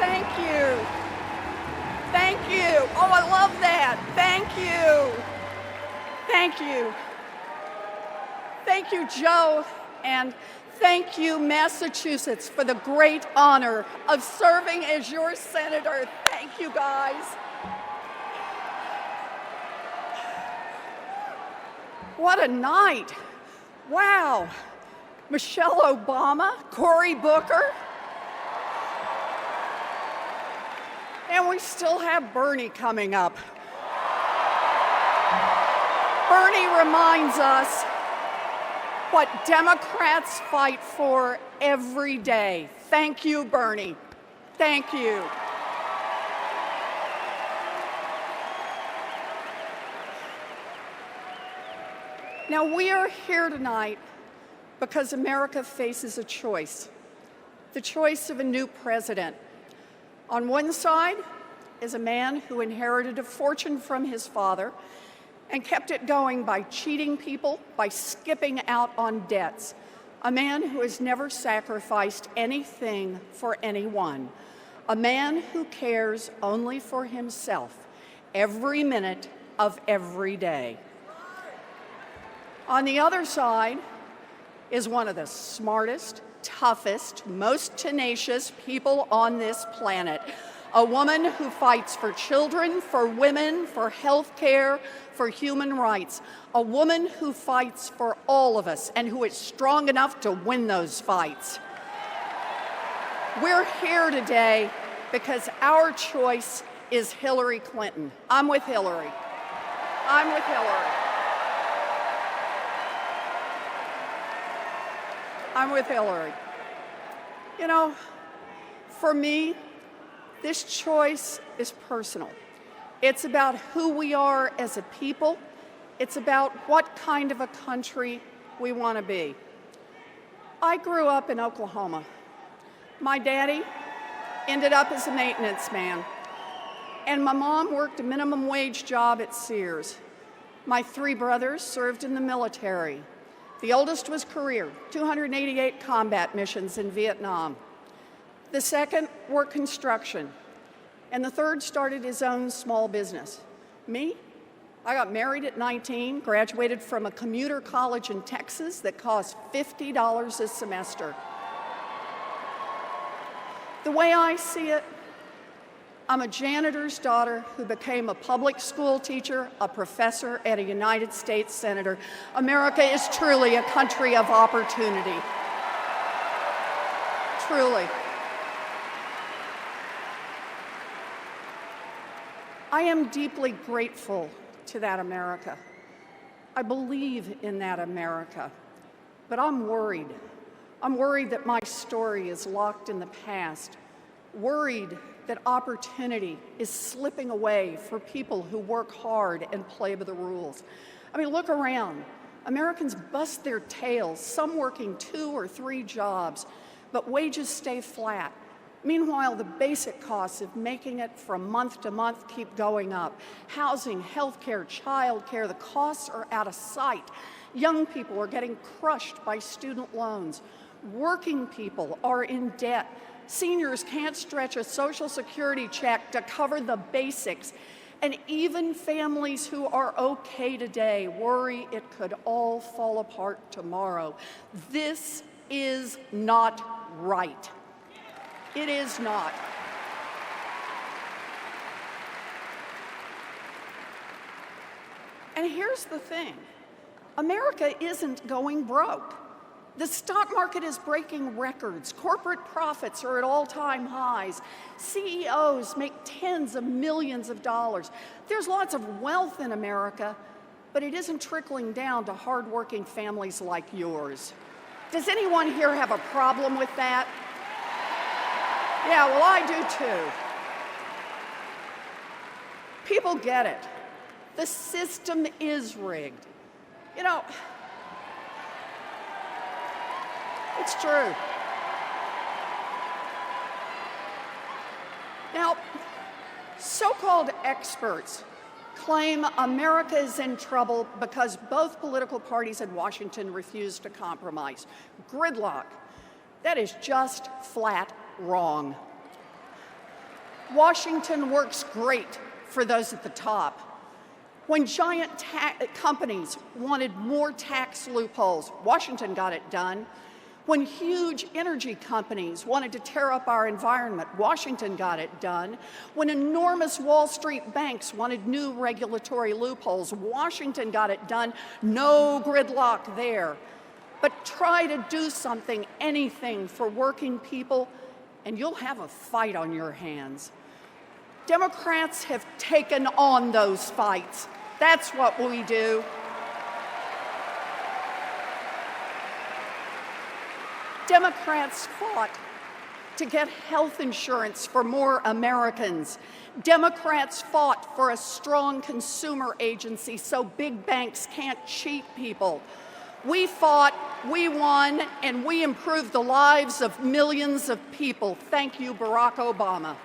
Thank you. Thank you. Oh, I love that. Thank you. Thank you. Thank you, Joe, and thank you, Massachusetts, for the great honor of serving as your senator. Thank you, guys. What a night. Wow. Michelle Obama, Cory Booker, and we still have Bernie coming up. Bernie reminds us what Democrats fight for every day. Thank you, Bernie. Thank you. Now, we are here tonight because America faces a choice, the choice of a new president. On one side is a man who inherited a fortune from his father and kept it going by cheating people, by skipping out on debts. A man who has never sacrificed anything for anyone. A man who cares only for himself every minute of every day. On the other side is one of the smartest, toughest, most tenacious people on this planet. A woman who fights for children, for women, for health care, for human rights. A woman who fights for all of us and who is strong enough to win those fights. We're here today because our choice is Hillary Clinton. I'm with Hillary. I'm with Hillary. I'm with Hillary. You know, for me, this choice is personal. It's about who we are as a people. It's about what kind of a country we want to be. I grew up in Oklahoma. My daddy ended up as a maintenance man, and my mom worked a minimum wage job at Sears. My 3 brothers served in the military. The oldest was career, 288 combat missions in Vietnam. The second worked construction, and the third started his own small business. Me, I got married at 19, graduated from a commuter college in Texas that cost $50 a semester. The way I see it, I'm a janitor's daughter who became a public school teacher, a professor, and a United States senator. America is truly a country of opportunity. Truly. I am deeply grateful to that America. I believe in that America, but I'm worried. I'm worried that my story is locked in the past, worried that opportunity is slipping away for people who work hard and play by the rules. I mean, look around. Americans bust their tails, some working 2 or 3 jobs, but wages stay flat. Meanwhile, the basic costs of making it from month to month keep going up. Housing, healthcare, childcare, the costs are out of sight. Young people are getting crushed by student loans. Working people are in debt. Seniors can't stretch a Social Security check to cover the basics. And even families who are okay today worry it could all fall apart tomorrow. This is not right. It is not. And here's the thing. America isn't going broke. The stock market is breaking records. Corporate profits are at all-time highs. CEOs make tens of millions of dollars. There's lots of wealth in America, but it isn't trickling down to hardworking families like yours. Does anyone here have a problem with that? Yeah, well, I do too. People get it. The system is rigged. You know, it's true. Now, so-called experts claim America is in trouble because both political parties in Washington refuse to compromise. Gridlock. That is just flat wrong. Washington works great for those at the top. When giant companies wanted more tax loopholes, Washington got it done. When huge energy companies wanted to tear up our environment, Washington got it done. When enormous Wall Street banks wanted new regulatory loopholes, Washington got it done. No gridlock there. But try to do something, anything for working people, and you'll have a fight on your hands. Democrats have taken on those fights. That's what we do. Democrats fought to get health insurance for more Americans. Democrats fought for a strong consumer agency so big banks can't cheat people. We fought, we won, and we improved the lives of millions of people. Thank you, Barack Obama.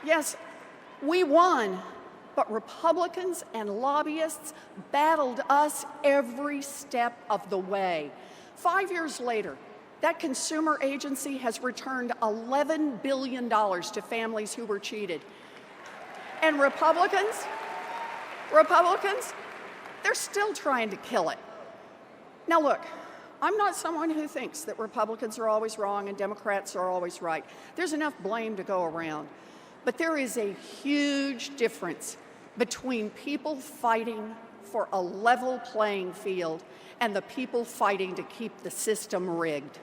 Yes, we won, but Republicans and lobbyists battled us every step of the way. 5 years later, that consumer agency has returned $11 billion to families who were cheated. And Republicans, they're still trying to kill it. Now look, I'm not someone who thinks that Republicans are always wrong and Democrats are always right. There's enough blame to go around. But there is a huge difference between people fighting for a level playing field and the people fighting to keep the system rigged.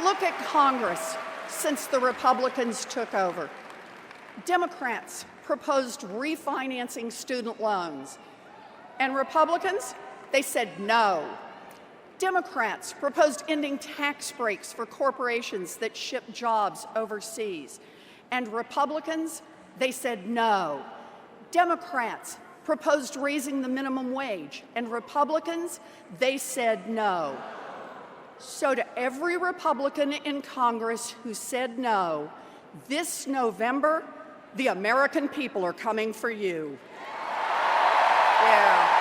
Look at Congress since the Republicans took over. Democrats proposed refinancing student loans, and Republicans, they said no. Democrats proposed ending tax breaks for corporations that ship jobs overseas, and Republicans, they said no. Democrats proposed raising the minimum wage, and Republicans, they said no. So to every Republican in Congress who said no, this November, the American people are coming for you. Yeah.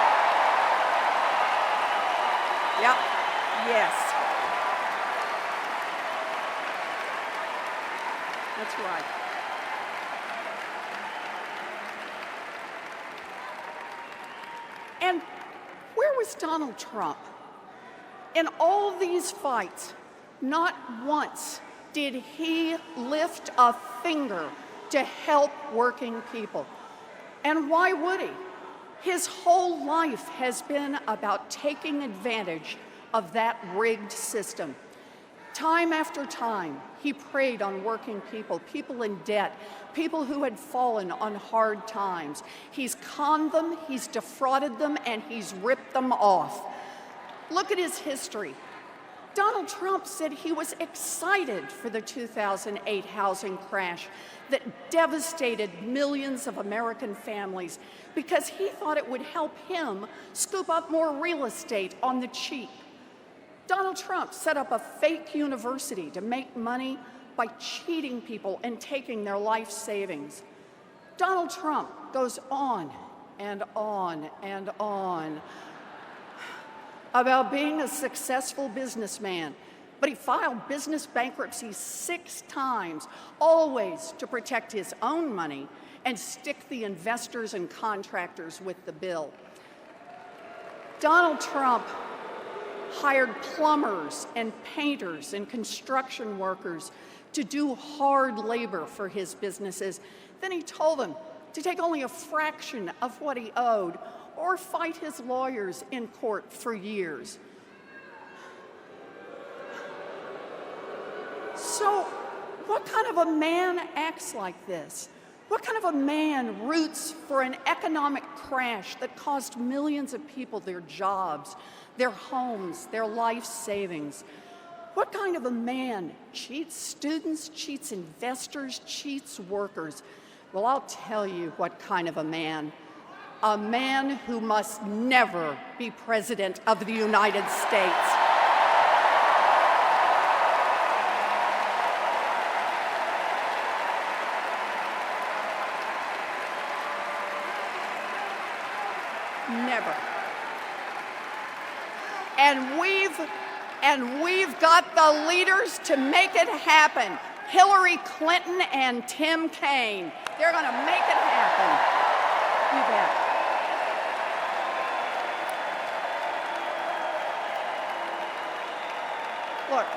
Yep. Yes. That's right. And where was Donald Trump? In all these fights, not once did he lift a finger to help working people. And why would he? His whole life has been about taking advantage of that rigged system. Time after time, he preyed on working people, people in debt, people who had fallen on hard times. He's conned them, he's defrauded them, and he's ripped them off. Look at his history. Donald Trump said he was excited for the 2008 housing crash that devastated millions of American families because he thought it would help him scoop up more real estate on the cheap. Donald Trump set up a fake university to make money by cheating people and taking their life savings. Donald Trump goes on and on and on about being a successful businessman, but he filed business bankruptcy 6 times, always to protect his own money and stick the investors and contractors with the bill. Donald Trump hired plumbers and painters and construction workers to do hard labor for his businesses. Then he told them to take only a fraction of what he owed or fight his lawyers in court for years. So, what kind of a man acts like this? What kind of a man roots for an economic crash that cost millions of people their jobs, their homes, their life savings? What kind of a man cheats students, cheats investors, cheats workers? Well, I'll tell you what kind of a man who must never be President of the United States. Never. And we've got the leaders to make it happen. Hillary Clinton and Tim Kaine. They're going to make it happen. You bet. Look,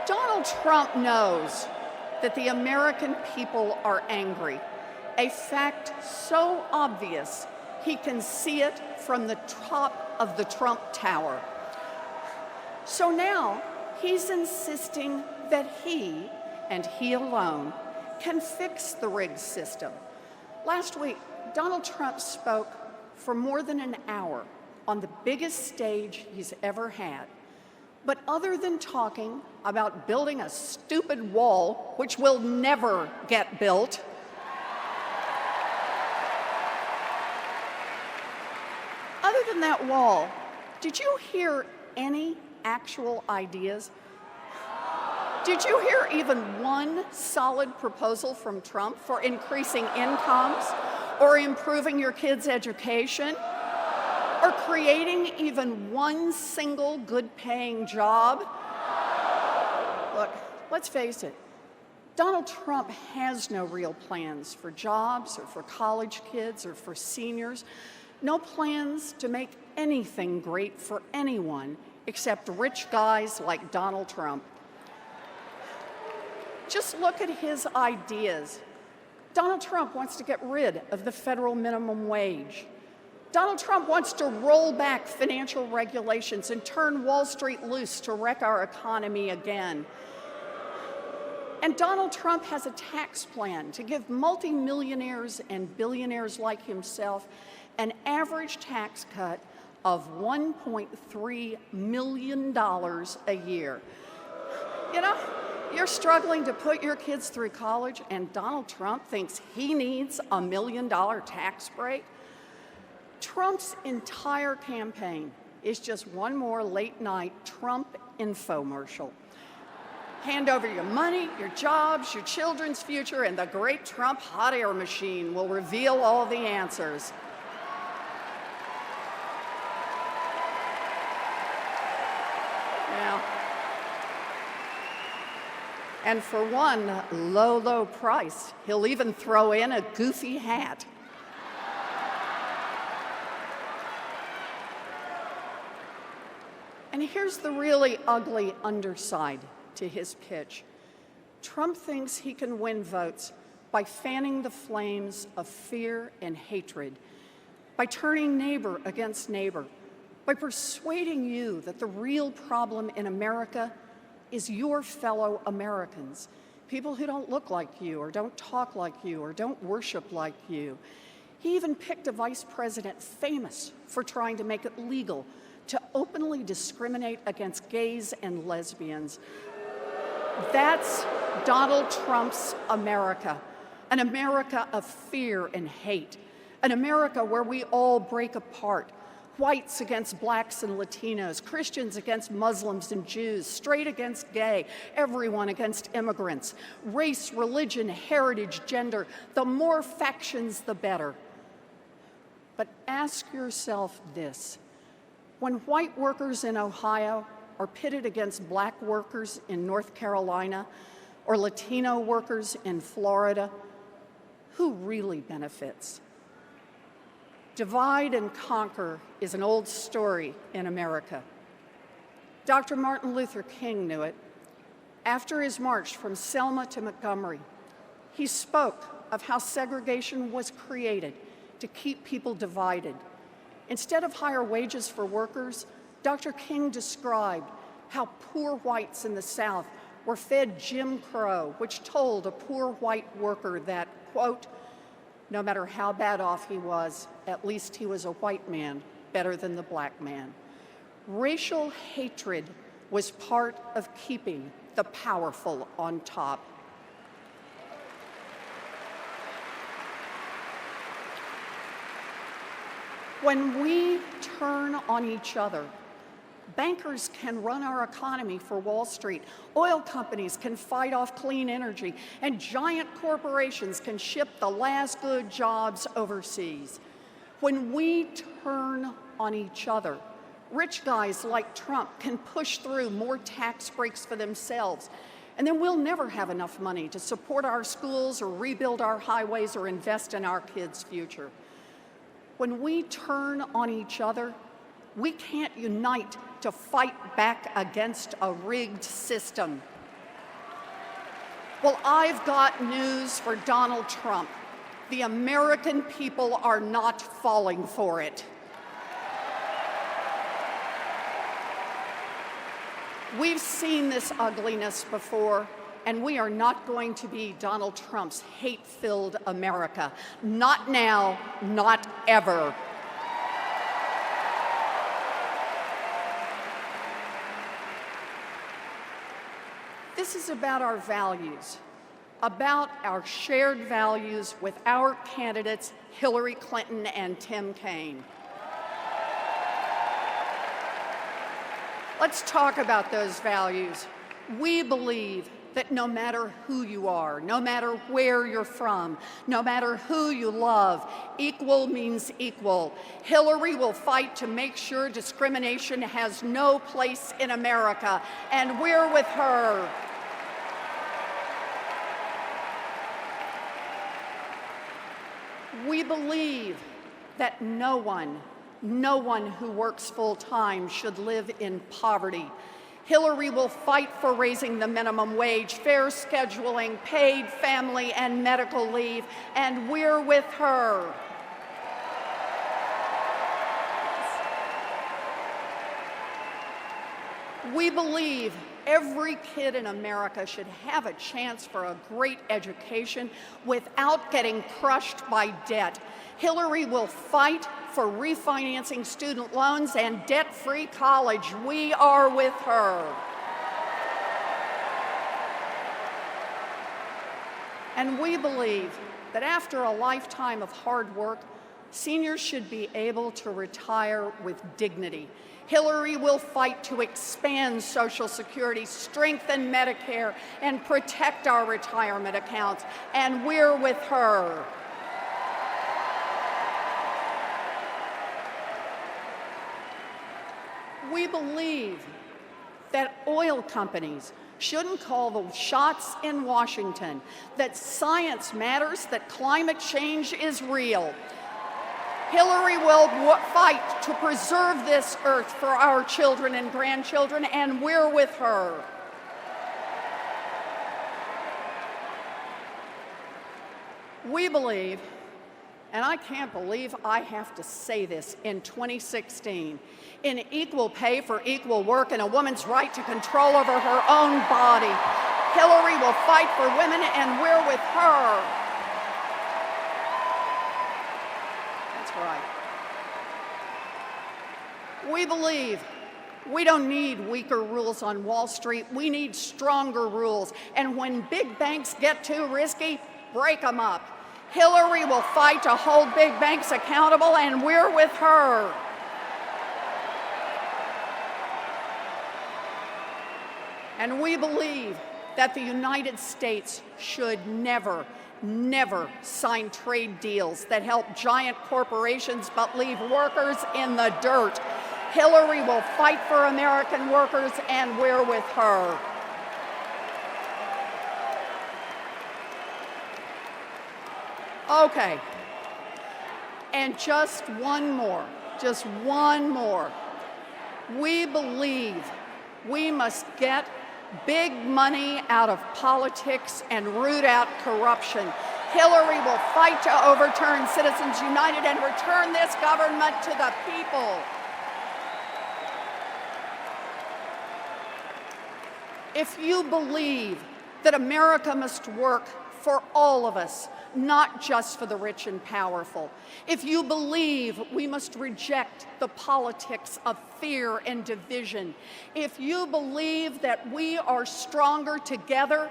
Donald Trump knows that the American people are angry, a fact so obvious he can see it from the top of the Trump Tower. So now he's insisting that he, and he alone, can fix the rigged system. Last week, Donald Trump spoke for more than an hour on the biggest stage he's ever had. But other than talking about building a stupid wall, which will never get built, other than that wall, did you hear any actual ideas? Did you hear even one solid proposal from Trump for increasing incomes, or improving your kids' education, or creating even one single good-paying job? Look, let's face it, Donald Trump has no real plans for jobs or for college kids or for seniors, no plans to make anything great for anyone except rich guys like Donald Trump. Just look at his ideas. Donald Trump wants to get rid of the federal minimum wage. Donald Trump wants to roll back financial regulations and turn Wall Street loose to wreck our economy again. And Donald Trump has a tax plan to give multimillionaires and billionaires like himself an average tax cut of $1.3 million a year. You know, you're struggling to put your kids through college, and Donald Trump thinks he needs a $1 million tax break? Trump's entire campaign is just one more late-night Trump infomercial. Hand over your money, your jobs, your children's future, and the great Trump hot air machine will reveal all the answers. Now, and for one low, low price, he'll even throw in a goofy hat. And here's the really ugly underside to his pitch. Trump thinks he can win votes by fanning the flames of fear and hatred, by turning neighbor against neighbor, by persuading you that the real problem in America is your fellow Americans, people who don't look like you or don't talk like you or don't worship like you. He even picked a vice president famous for trying to make it legal to openly discriminate against gays and lesbians. That's Donald Trump's America, an America of fear and hate, an America where we all break apart, whites against blacks and Latinos, Christians against Muslims and Jews, straight against gay, everyone against immigrants, race, religion, heritage, gender. The more factions, the better. But ask yourself this. When white workers in Ohio are pitted against black workers in North Carolina or Latino workers in Florida, who really benefits? Divide and conquer is an old story in America. Dr. Martin Luther King knew it. After his march from Selma to Montgomery, he spoke of how segregation was created to keep people divided. Instead of higher wages for workers, Dr. King described how poor whites in the South were fed Jim Crow, which told a poor white worker that, quote, no matter how bad off he was, at least he was a white man, better than the black man. Racial hatred was part of keeping the powerful on top. When we turn on each other, Bankers can run our economy for Wall Street. Oil companies can fight off clean energy. And giant corporations can ship the last good jobs overseas. When we turn on each other, rich guys like Trump can push through more tax breaks for themselves. And then we'll never have enough money to support our schools or rebuild our highways or invest in our kids' future. When we turn on each other, we can't unite to fight back against a rigged system. Well, I've got news for Donald Trump. The American people are not falling for it. We've seen this ugliness before, and we are not going to be Donald Trump's hate-filled America. Not now, not ever. This is about our values, about our shared values with our candidates, Hillary Clinton and Tim Kaine. Let's talk about those values. We believe that no matter who you are, no matter where you're from, no matter who you love, equal means equal. Hillary will fight to make sure discrimination has no place in America, and we're with her. We believe that no one who works full-time should live in poverty. Hillary will fight for raising the minimum wage, fair scheduling, paid family and medical leave, and we're with her. We believe every kid in America should have a chance for a great education without getting crushed by debt. Hillary will fight for refinancing student loans and debt-free college. We are with her. And we believe that after a lifetime of hard work, seniors should be able to retire with dignity. Hillary will fight to expand Social Security, strengthen Medicare, and protect our retirement accounts, and we're with her. We believe that oil companies shouldn't call the shots in Washington, that science matters, that climate change is real. Hillary will fight to preserve this earth for our children and grandchildren, and we're with her. We believe, and I can't believe I have to say this in 2016, in equal pay for equal work and a woman's right to control over her own body. Hillary will fight for women, and we're with her. Right. We believe we don't need weaker rules on Wall Street. We need stronger rules. And when big banks get too risky, break them up. Hillary will fight to hold big banks accountable, and we're with her. And we believe that the United States should never sign trade deals that help giant corporations but leave workers in the dirt. Hillary will fight for American workers, and we're with her. Okay, and just one more. We believe we must get big money out of politics and root out corruption. Hillary will fight to overturn Citizens United and return this government to the people. If you believe that America must work for all of us, not just for the rich and powerful, if you believe we must reject the politics of fear and division, if you believe that we are stronger together,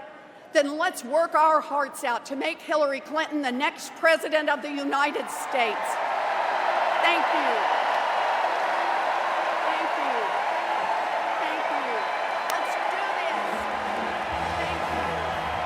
then let's work our hearts out to make Hillary Clinton the next president of the United States. Thank you.